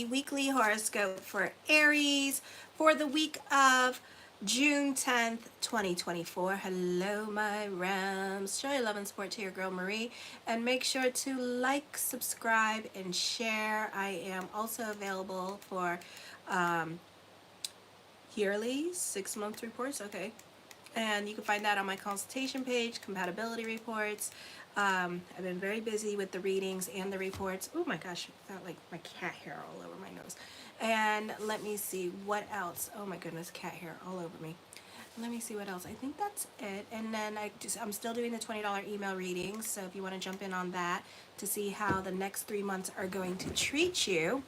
weekly horoscope for Aries for the week of June 10th, 2024. Hello, my Rams. Show your love and support to your girl Marie, and make sure to like, subscribe, and share. I am also available for yearly 6-month reports. Okay. And you can find that on my consultation page, compatibility reports. I've been very busy with the readings and the reports. Oh my gosh, I felt like my cat hair all over my nose. And let me see what else. Oh my goodness, cat hair all over me. Let me see what else. I think that's it. And then I'm still doing the $20 email readings. So if you want to jump in on that to see how the next 3 months are going to treat you,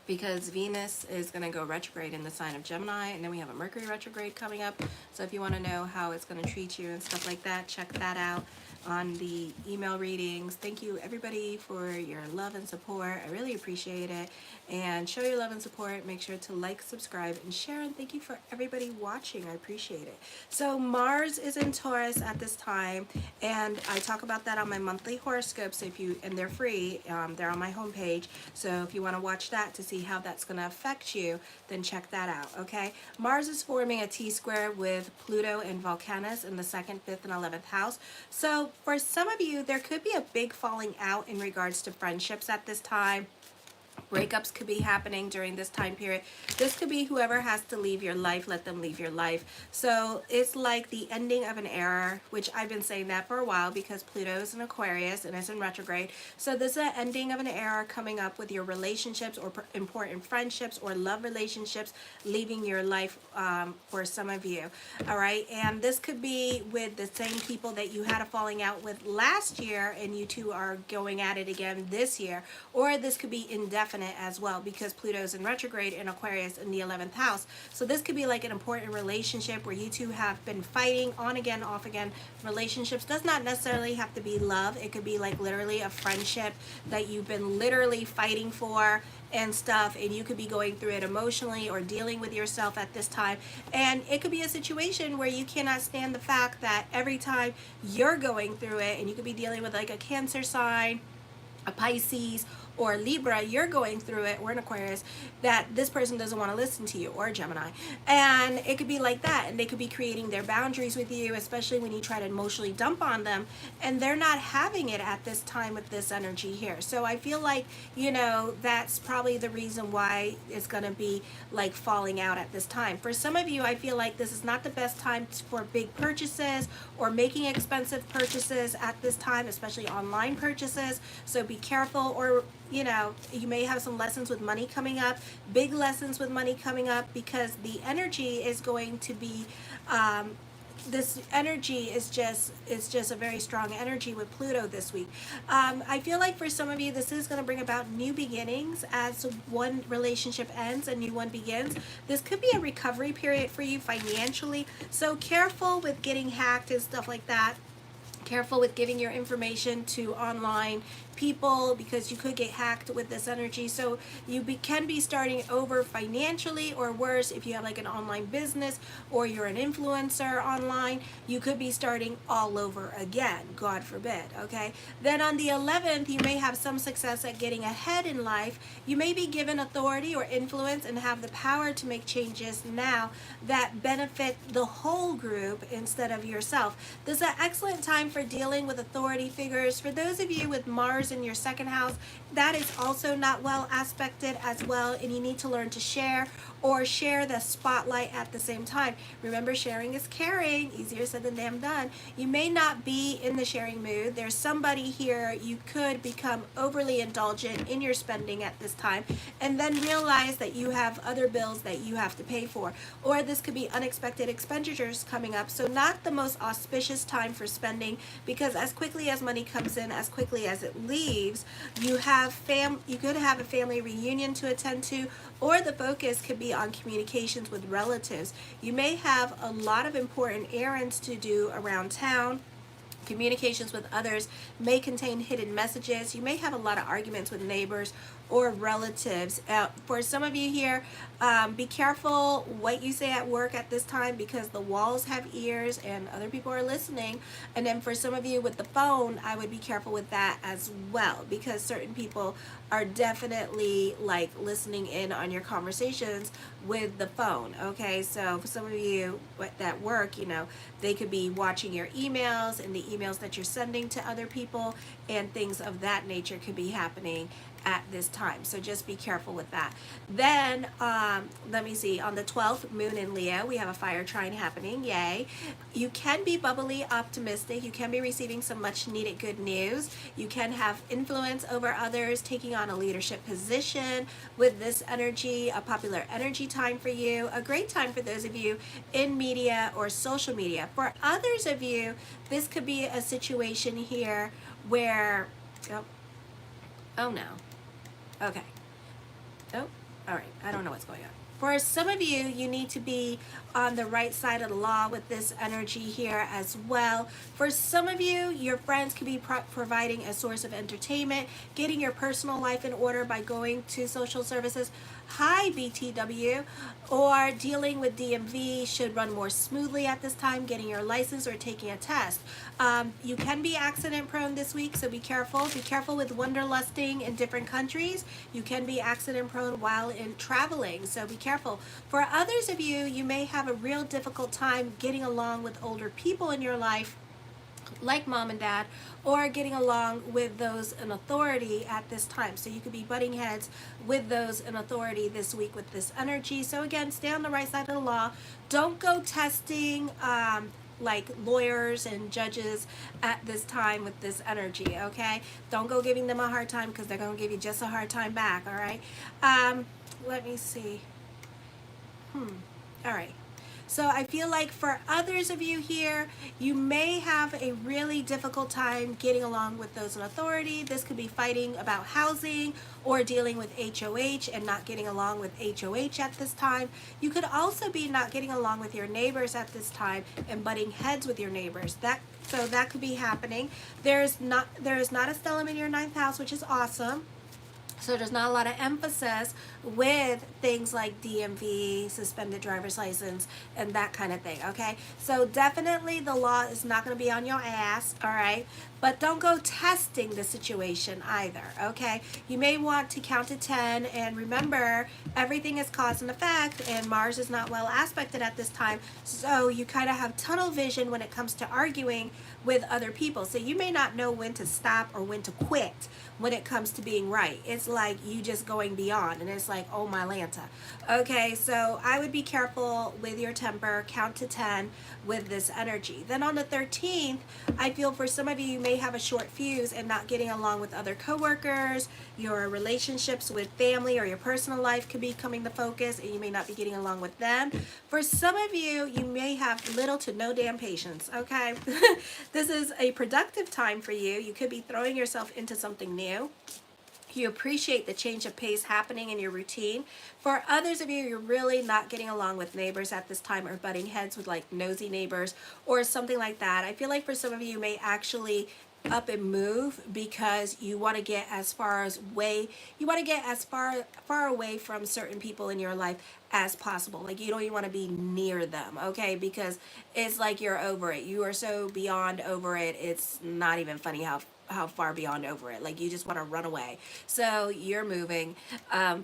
because Venus is going to go retrograde in the sign of Gemini, and then we have a Mercury retrograde coming up. So if you want to know how it's going to treat you and stuff like that, check that out on the email readings. Thank you everybody for your love and support. I really appreciate it. And show your love and support. Make sure to like, subscribe, and share. And thank you for everybody watching. I appreciate it. So Mars is in Taurus at this time, and I talk about that on my monthly horoscopes. And they're free. They're on my homepage. So if you want to watch that to see how that's going to affect you, then check that out. Okay. Mars is forming a T-square with Pluto and Volcanus in the 2nd, 5th, and 11th house. So for some of you, there could be a big falling out in regards to friendships at this time. Breakups could be happening during this time period. This could be whoever has to leave your life, let them leave your life. So it's like the ending of an era, which I've been saying that for a while because Pluto is in Aquarius and is in retrograde. So this is an ending of an era coming up with your relationships or important friendships or love relationships leaving your life for some of you. All right. And this could be with the same people that you had a falling out with last year and you two are going at it again this year. Or this could be indefinite as well because Pluto's in retrograde in Aquarius in the 11th house. So this could be like an important relationship where you two have been fighting on again, off again. Relationships does not necessarily have to be love. It could be like literally a friendship that you've been literally fighting for and stuff, and you could be going through it emotionally or dealing with yourself at this time. And it could be a situation where you cannot stand the fact that every time you're going through it, and you could be dealing with like a Cancer sign, a Pisces, or Libra, you're going through it, or an Aquarius, that this person doesn't want to listen to you, or a Gemini. And it could be like that, and they could be creating their boundaries with you, especially when you try to emotionally dump on them, and they're not having it at this time with this energy here. So I feel like, you know, that's probably the reason why it's going to be like falling out at this time. For some of you, I feel like this is not the best time for big purchases or making expensive purchases at this time, especially online purchases. So be careful, or you know, you may have some lessons with money coming up, big lessons with money coming up, because the energy is going to be, this energy is just, it's just a very strong energy with Pluto this week. I feel like for some of you, this is going to bring about new beginnings as one relationship ends, a new one begins. This could be a recovery period for you financially. So careful with getting hacked and stuff like that. Careful with giving your information to online people because you could get hacked with this energy. So you can be starting over financially, or worse, if you have like an online business or you're an influencer online, you could be starting all over again, God forbid. Okay. Then on the 11th, you may have some success at getting ahead in life. You may be given authority or influence and have the power to make changes now that benefit the whole group instead of yourself. This is an excellent time for dealing with authority figures. For those of you with Mars in your 2nd house, that is also not well aspected as well, and you need to learn to share or share the spotlight at the same time. Remember, sharing is caring. Easier said than damn done. You may not be in the sharing mood. There's somebody here, you could become overly indulgent in your spending at this time and then realize that you have other bills that you have to pay for, or this could be unexpected expenditures coming up. So not the most auspicious time for spending, because as quickly as money comes in, as quickly as it leaves, you could have a family reunion to attend to, or the focus could be on communications with relatives. You may have a lot of important errands to do around town. Communications with others may contain hidden messages. You may have a lot of arguments with neighbors or relatives. For some of you here, be careful what you say at work at this time, because the walls have ears and other people are listening. And then for some of you with the phone, I would be careful with that as well, because certain people are definitely like listening in on your conversations with the phone. Okay, so for some of you that work, you know, they could be watching your emails and the emails that you're sending to other people, and things of that nature could be happening at this time. So just be careful with that. Then let me see, on the 12th, moon in Leo, we have a fire trine happening. Yay. You can be bubbly optimistic. You can be receiving some much needed good news. You can have influence over others, taking on a leadership position with this energy. A popular energy time for you, a great time for those of you in media or social media. For others of you, this could be a situation here where oh no. Okay. Oh, all right. I don't know what's going on. For some of you, you need to be on the right side of the law with this energy here as well. For some of you, your friends could be providing a source of entertainment, getting your personal life in order by going to social services. Hi, BTW. Or dealing with DMV should run more smoothly at this time, getting your license or taking a test. You can be accident prone this week, so be careful. Be careful with wanderlusting in different countries. You can be accident prone while in traveling, so be careful. For others of you, you may have a real difficult time getting along with older people in your life, like mom and dad, or getting along with those in authority at this time. So you could be butting heads with those in authority this week with this energy. So again, stay on the right side of the law. Don't go testing like lawyers and judges at this time with this energy, okay? Don't go giving them a hard time, because they're going to give you just a hard time back, all right? Let me see. All right. So I feel like for others of you here, you may have a really difficult time getting along with those in authority. This could be fighting about housing or dealing with HOH and not getting along with HOH at this time. You could also be not getting along with your neighbors at this time and butting heads with your neighbors. So that could be happening. There is not a stellium in your 9th house, which is awesome. So there's not a lot of emphasis with things like DMV, suspended driver's license, and that kind of thing, okay? So definitely the law is not going to be on your ass, all right? But don't go testing the situation either, okay? You may want to count to 10, and remember, everything is cause and effect, and Mars is not well aspected at this time, so you kind of have tunnel vision when it comes to arguing with other people. So you may not know when to stop or when to quit when it comes to being right. It's like you just going beyond, and it's like, oh my Lanta. Okay, so I would be careful with your temper, count to 10 with this energy. Then on the 13th, I feel for some of you, you may have a short fuse and not getting along with other coworkers. Your relationships with family or your personal life could be coming to focus, and you may not be getting along with them. For some of you, you may have little to no damn patience, okay? This is a productive time for you. You could be throwing yourself into something new. You appreciate the change of pace happening in your routine. For others of you, you're really not getting along with neighbors at this time, or butting heads with like nosy neighbors or something like that. I feel like for some of you, you may actually up and move because you want to get as far away from certain people in your life as possible. Like you don't even want to be near them, okay? Because it's like you're over it. You are so beyond over it. It's not even funny how far beyond over it. Like you just want to run away. So you're moving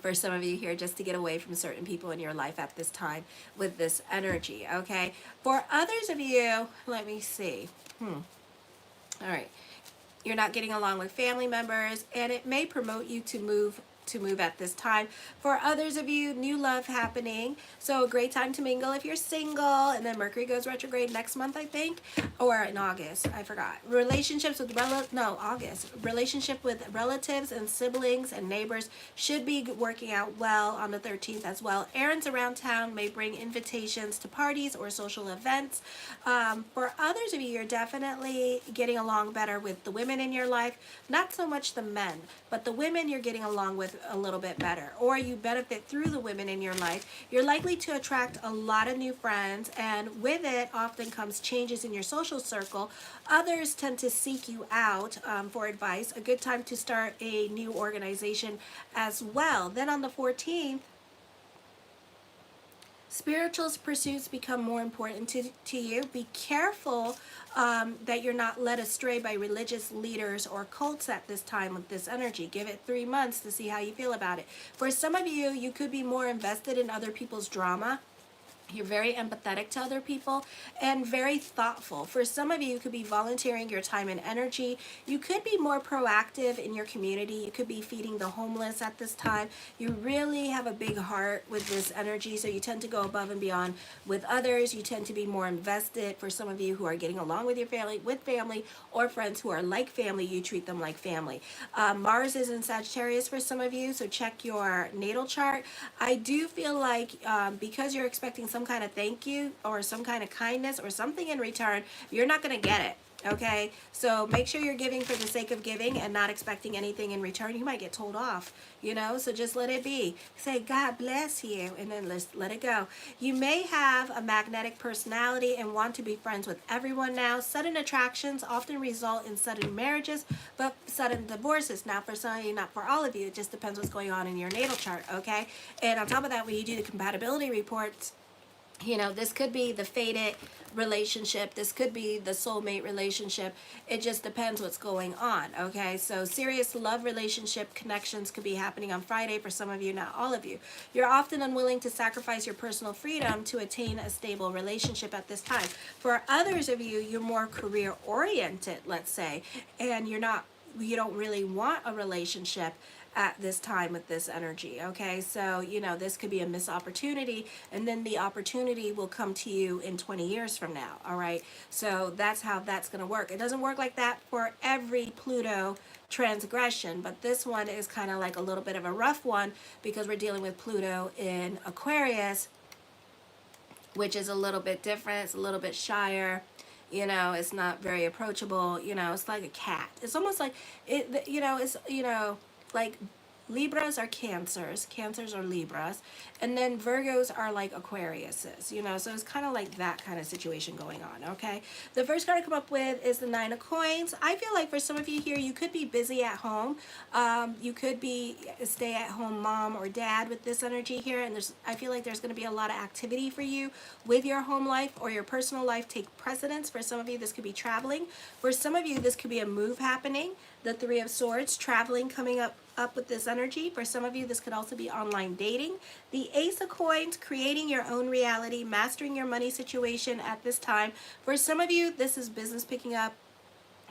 for some of you here just to get away from certain people in your life at this time with this energy, okay? For others of you, let me see. All right. You're not getting along with family members, and it may promote you to move at this time. For others of you, new love happening, so a great time to mingle if you're single. And then Mercury goes retrograde next month, I think, or in August, I forgot. Relationships with August. Relationship with relatives and siblings and neighbors should be working out well on the 13th as well. Errands around town may bring invitations to parties or social events. For others of you, you're definitely getting along better with the women in your life, not so much the men, but the women you're getting along with life a little bit better, or you benefit through the women in your life. You're likely to attract a lot of new friends, and with it often comes changes in your social circle. Others tend to seek you out for advice. A good time to start a new organization as well. Then on the 14th, spiritual pursuits become more important to you. Be careful that you're not led astray by religious leaders or cults at this time with this energy. Give it 3 months to see how you feel about it. For some of you, you could be more invested in other people's drama. You're very empathetic to other people and very thoughtful. For some of you, you could be volunteering your time and energy. You could be more proactive in your community. You could be feeding the homeless at this time. You really have a big heart with this energy, so you tend to go above and beyond with others. You tend to be more invested. For some of you who are getting along with your family, or friends who are like family, you treat them like family. Mars is in Sagittarius for some of you, so check your natal chart. I do feel like because you're expecting some kind of thank you or some kind of kindness or something in return, you're not going to get it. Okay, so make sure you're giving for the sake of giving and not expecting anything in return. You might get told off, you know, so just let it be. Say, God bless you, and then let it go. You may have a magnetic personality and want to be friends with everyone now. Sudden attractions often result in sudden marriages, but sudden divorces. Now, for some of you, not for all of you, it just depends what's going on in your natal chart, okay? And on top of that, when you do the compatibility reports, you know, this could be the fated relationship. This could be the soulmate relationship. It just depends what's going on, okay? So serious love relationship connections could be happening on Friday for some of you, not all of you. You're often unwilling to sacrifice your personal freedom to attain a stable relationship at this time. For others of you, you're more career oriented, let's say, and you don't really want a relationship at this time with this energy, okay? So, you know, this could be a missed opportunity, and then the opportunity will come to you in 20 years from now, all right? So that's how that's going to work. It doesn't work like that for every Pluto transgression, but this one is kind of like a little bit of a rough one because we're dealing with Pluto in Aquarius, which is a little bit different. It's a little bit shyer. You know, it's not very approachable. You know, it's like a cat. It's almost like it, you know, it's, you know, like Libras are Cancers, Cancers are Libras, and then Virgos are like Aquariuses, you know, so it's kind of like that kind of situation going on, okay? The first card I come up with is the Nine of Coins. I feel like for some of you here, you could be busy at home. You could be a stay-at-home mom or dad with this energy here, and I feel like there's going to be a lot of activity for you with your home life or your personal life take precedence. For some of you, this could be traveling. For some of you, this could be a move happening. The Three of Swords, traveling coming up with this energy. For some of you, this could also be online dating. The Ace of Coins, creating your own reality, mastering your money situation at this time. For some of you, this is business picking up.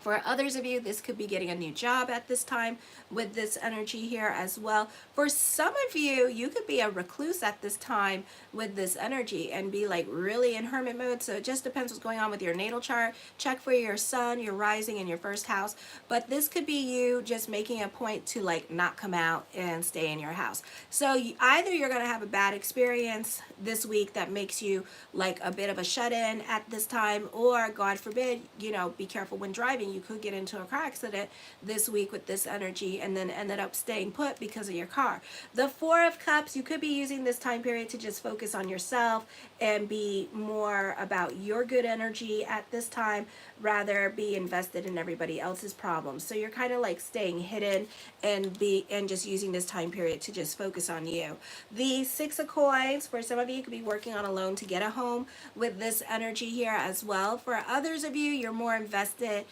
For others of you, this could be getting a new job at this time with this energy here as well. For some of you, you could be a recluse at this time with this energy and be like really in hermit mode. So it just depends what's going on with your natal chart. Check for your sun, your rising, and your first house. But this could be you just making a point to like not come out and stay in your house. So either you're going to have a bad experience this week that makes you like a bit of a shut-in at this time, or God forbid, you know, be careful when driving. You could get into a car accident this week with this energy and then ended up staying put because of your car. The Four of Cups, you could be using this time period to just focus on yourself and be more about your good energy at this time, rather be invested in everybody else's problems. So you're kind of like staying hidden and just using this time period to just focus on you. The Six of Coins, for some of you, you could be working on a loan to get a home with this energy here as well. For others of you, you're more invested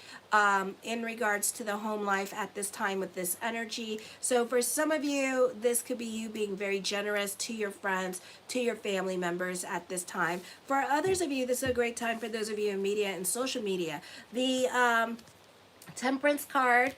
in regards to the home life at this time with this energy. So for some of you, this could be you being very generous to your friends, to your family members at this time. For others of you, this is a great time for those of you in media and social media. The Temperance card,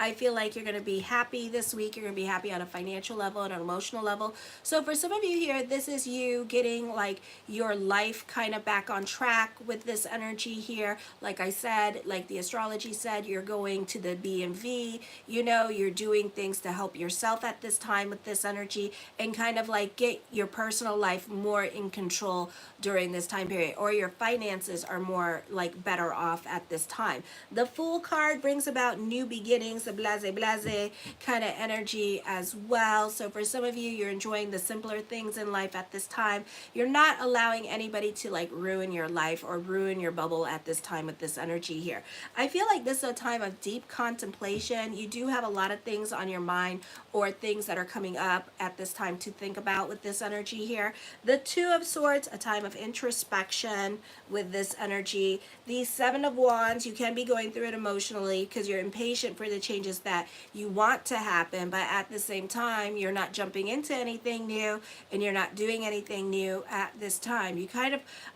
I feel like you're going to be happy this week. You're going to be happy on a financial level and an emotional level. So for some of you here, this is you getting like your life kind of back on track with this energy here. Like I said, like the astrology said, you're going to the BMV, you know, you're doing things to help yourself at this time with this energy and kind of like get your personal life more in control during this time period, or your finances are more like better off at this time. The Fool card brings about new beginnings things, the blase blase kind of energy as well. So for some of you, you're enjoying the simpler things in life at this time. You're not allowing anybody to like ruin your life or ruin your bubble at this time with this energy here. I feel like this is a time of deep contemplation. You do have a lot of things on your mind or things that are coming up at this time to think about with this energy here. The Two of Swords, a time of introspection with this energy. The Seven of Wands, you can be going through it emotionally because you're impatient for the changes that you want to happen, but at the same time, you're not jumping into anything new and you're not doing anything new at this time.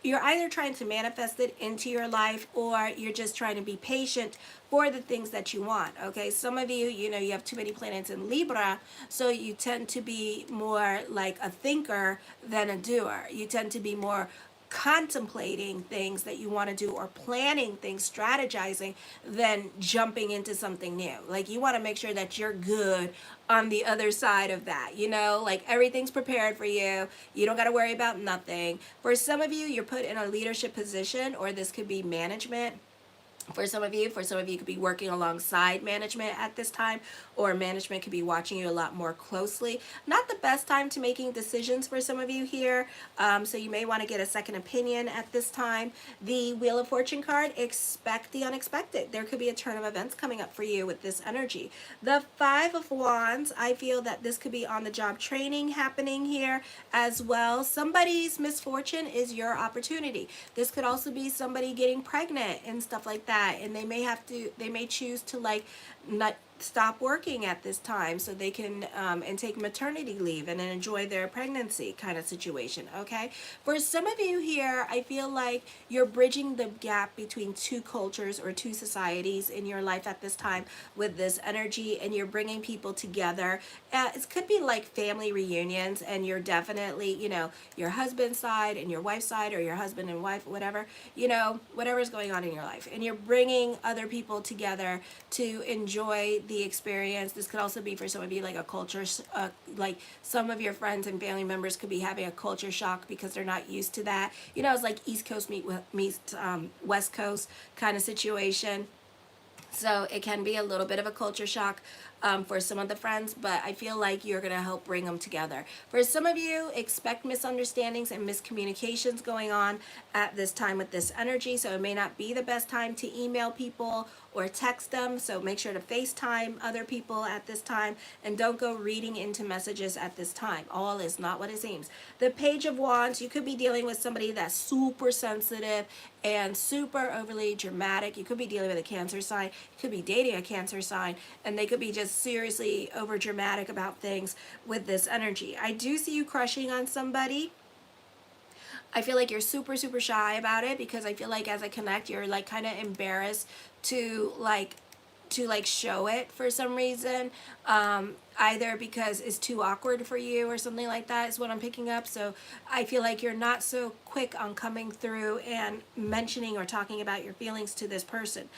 You're either trying to manifest it into your life or you're just trying to be patient for the things that you want. Okay, some of you, you know, you have too many planets in Libra, so you tend to be more like a thinker than a doer. You tend to be more contemplating things that you want to do or planning things, strategizing, than jumping into something new. Like you want to make sure that you're good on the other side of that, you know, like everything's prepared for you. You don't got to worry about nothing. For some of you, you're put in a leadership position, or this could be management. For some of you could be working alongside management at this time, or management could be watching you a lot more closely. Not the best time to making decisions for some of you here, so you may want to get a second opinion at this time. The Wheel of Fortune card, expect the unexpected. There could be a turn of events coming up for you with this energy. The Five of Wands, I feel that this could be on the job training happening here as well. Somebody's misfortune is your opportunity. This could also be somebody getting pregnant and stuff like that. And they may choose to like not stop working at this time so they can and take maternity leave and then enjoy their pregnancy kind of situation. Okay, for some of you here, I feel like you're bridging the gap between two cultures or two societies in your life at this time with this energy, and you're bringing people together. It could be like family reunions, and you're definitely, you know, your husband's side and your wife's side, or your husband and wife, whatever, you know, whatever's going on in your life, and you're bringing other people together to enjoy the experience. This could also be for some of you like a culture, like some of your friends and family members could be having a culture shock because they're not used to that. You know, it's like East Coast meets West Coast kind of situation. So it can be a little bit of a culture shock for some of the friends, but I feel like you're going to help bring them together. For some of you, expect misunderstandings and miscommunications going on at this time with this energy. So it may not be the best time to email people or text them. So make sure to FaceTime other people at this time, and don't go reading into messages at this time. All is not what it seems. The Page of Wands, you could be dealing with somebody that's super sensitive and super overly dramatic. You could be dealing with a Cancer sign. You could be dating a Cancer sign, and they could be just seriously over dramatic about things with this energy. I do see you crushing on somebody. I feel like you're super shy about it, because I feel like as I connect, you're like kind of embarrassed to show it for some reason, either because it's too awkward for you or something like that is what I'm picking up. So I feel like you're not so quick on coming through and mentioning or talking about your feelings to this person.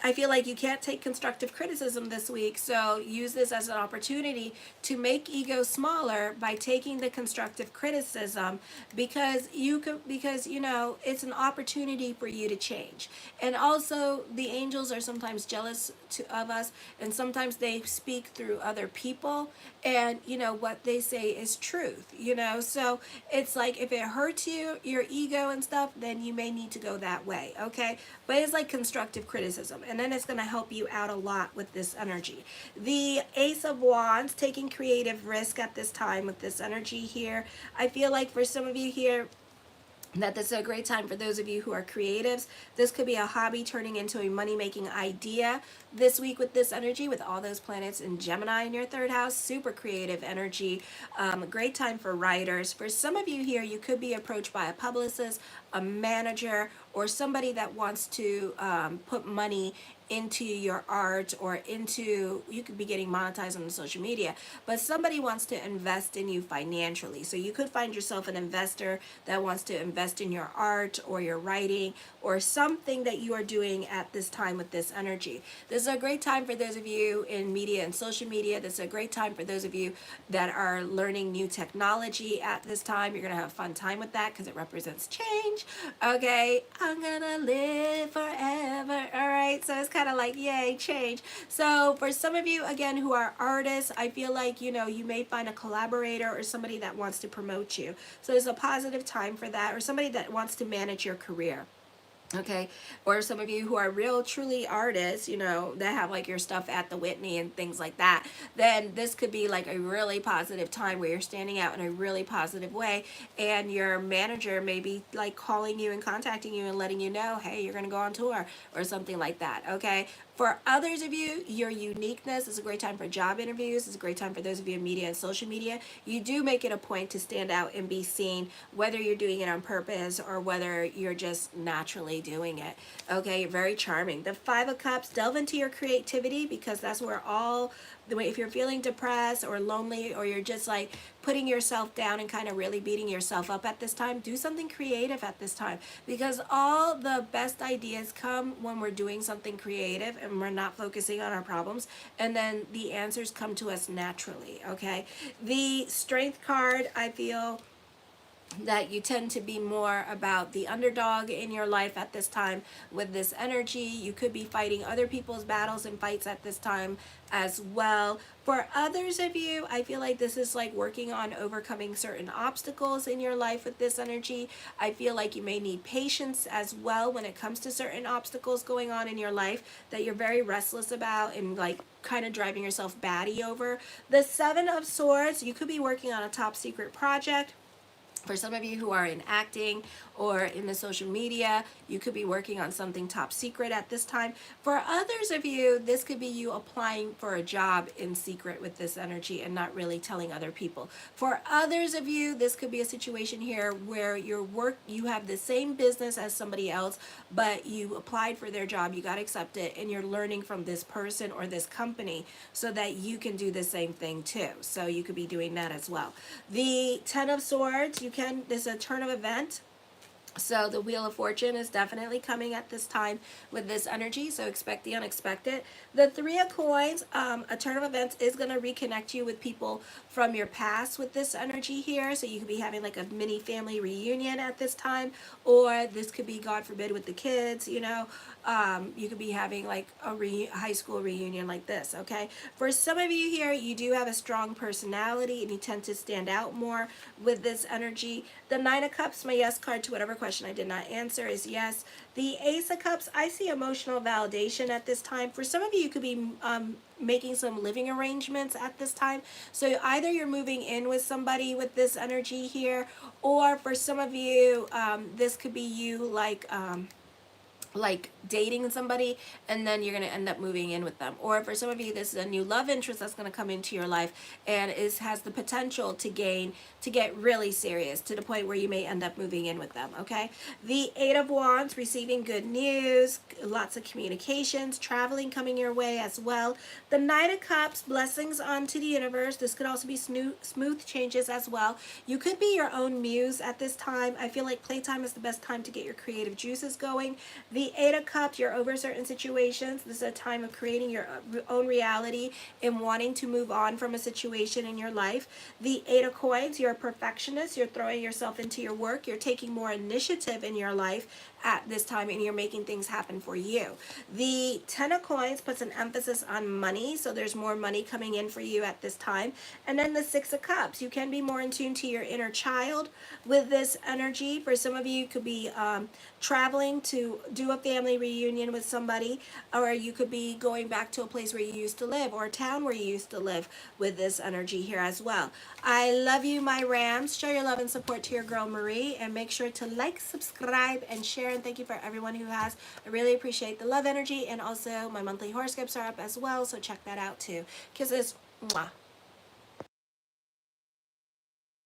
I feel like you can't take constructive criticism this week, so use this as an opportunity to make ego smaller by taking the constructive criticism, because you know, it's an opportunity for you to change. And also, the angels are sometimes jealous of us, and sometimes they speak through other people, and you know what they say is truth, you know. So it's like, if it hurts you, your ego and stuff, then you may need to go that way. Okay, but it's like constructive criticism, and then it's going to help you out a lot with this energy. The Ace of Wands, taking creative risk at this time with this energy here. I feel like for some of you here, that this is a great time for those of you who are creatives. This could be a hobby turning into a money-making idea this week with this energy, with all those planets in Gemini in your third house. Super creative energy. A great time for writers. For some of you here, you could be approached by a publicist, a manager, or somebody that wants to put money into your art, or into, you could be getting monetized on the social media, but somebody wants to invest in you financially. So you could find yourself an investor that wants to invest in your art or your writing or something that you are doing at this time with this energy. This is a great time for those of you in media and social media. This is a great time for those of you that are learning new technology at this time. You're gonna have a fun time with that because it represents change. Okay, I'm gonna live forever. All right, so it's kind of like, yay, change. So for some of you, again, who are artists, I feel like, you know, you may find a collaborator or somebody that wants to promote you. So it's a positive time for that, or somebody that wants to manage your career. Okay, or some of you who are real truly artists, you know, that have like your stuff at the Whitney and things like that, then this could be like a really positive time where you're standing out in a really positive way, and your manager may be like calling you and contacting you and letting you know, hey, you're going to go on tour or something like that. Okay, for others of you, your uniqueness is a great time for job interviews. It's a great time for those of you in media and social media. You do make it a point to stand out and be seen, whether you're doing it on purpose or whether you're just naturally doing it. Okay, very charming. The Five of Cups, delve into your creativity, because that's where all the way, if you're feeling depressed or lonely, or you're just like putting yourself down and kind of really beating yourself up at this time, do something creative at this time, because all the best ideas come when we're doing something creative and we're not focusing on our problems, and then the answers come to us naturally. Okay, the Strength card, I feel that you tend to be more about the underdog in your life at this time with this energy. You could be fighting other people's battles and fights at this time as well. For others of you, I feel like this is like working on overcoming certain obstacles in your life with this energy. I feel like you may need patience as well when it comes to certain obstacles going on in your life that you're very restless about and like kind of driving yourself batty over. The Seven of Swords, you could be working on a top secret project. For some of you who are in acting or in the social media, you could be working on something top secret at this time. For others of you, this could be you applying for a job in secret with this energy and not really telling other people. For others of you, this could be a situation here where you have the same business as somebody else, but you applied for their job, you got accepted, and you're learning from this person or this company so that you can do the same thing too. So you could be doing that as well. The Ten of Swords, this is a turn of event. So the Wheel of Fortune is definitely coming at this time with this energy, so expect the unexpected. The Three of Coins, a turn of events is going to reconnect you with people from your past with this energy here, so you could be having like a mini family reunion at this time, or this could be, God forbid, with the kids, you know, you could be having like a high school reunion like this, okay? For some of you here, you do have a strong personality and you tend to stand out more with this energy. The Nine of Cups, my yes card to whatever question I did not answer is yes. The Ace of Cups, I see emotional validation at this time. For some of you, you could be making some living arrangements at this time. So either you're moving in with somebody with this energy here, or for some of you, this could be you like dating somebody and then you're going to end up moving in with them. Or for some of you, this is a new love interest that's going to come into your life and has the potential to get really serious to the point where you may end up moving in with them, okay? The Eight of Wands, receiving good news, lots of communications, traveling coming your way as well. The Knight of Cups, blessings onto the universe. This could also be smooth changes as well. You could be your own muse at this time. I feel like playtime is the best time to get your creative juices going. The Eight of Cups, you're over certain situations. This is a time of creating your own reality and wanting to move on from a situation in your life. The Eight of Coins, you're a perfectionist. You're throwing yourself into your work. You're taking more initiative in your life at this time and you're making things happen for you. The Ten of Coins puts an emphasis on money, so there's more money coming in for you at this time. And then the Six of Cups, you can be more in tune to your inner child with this energy. For some of you, you could be traveling to do a family reunion with somebody, or you could be going back to a place where you used to live or a town where you used to live with this energy here as well. I love you, my Rams. Show your love and support to your girl Marie, and make sure to like, subscribe, and share. And thank you for everyone who has. I really appreciate the love energy, and also my monthly horoscopes are up as well, so check that out too. Kisses. Mwah.